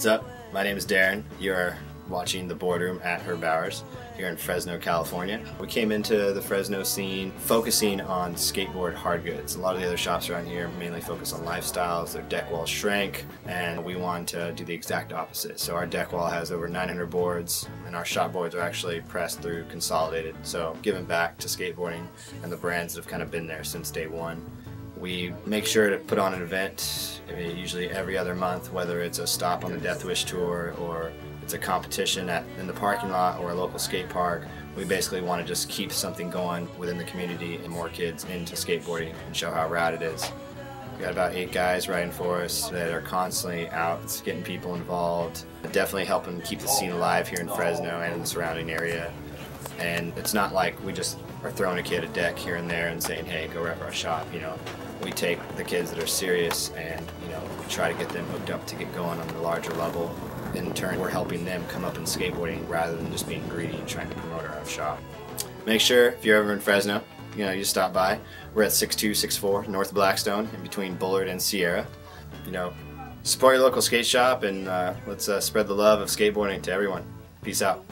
What's up? My name is Darren. You're watching The Boardroom at Herb Bowers here in Fresno, California. We came into the Fresno scene focusing on skateboard hard goods. A lot of the other shops around here mainly focus on lifestyles. Their deck walls shrank, and we wanted to do the exact opposite. So our deck wall has over 900 boards, and our shop boards are actually pressed through consolidated. So giving back to skateboarding and the brands that have kind of been there since day one. We make sure to put on an event usually every other month, whether it's a stop on the Death Wish tour or it's a competition in the parking lot or a local skate park. We basically want to just keep something going within the community and more kids into skateboarding and show how rad it is. We got about 8 guys riding for us that are constantly out getting people involved, definitely helping keep the scene alive here in Fresno and in the surrounding area. And it's not like we just are throwing a kid a deck here and there and saying, hey, go rep our shop. You know, we take the kids that are serious and, you know, try to get them hooked up to get going on the larger level. In turn, we're helping them come up in skateboarding rather than just being greedy and trying to promote our own shop. Make sure, if you're ever in Fresno, you stop by. We're at 6264 North Blackstone in between Bullard and Sierra. Support your local skate shop and let's spread the love of skateboarding to everyone. Peace out.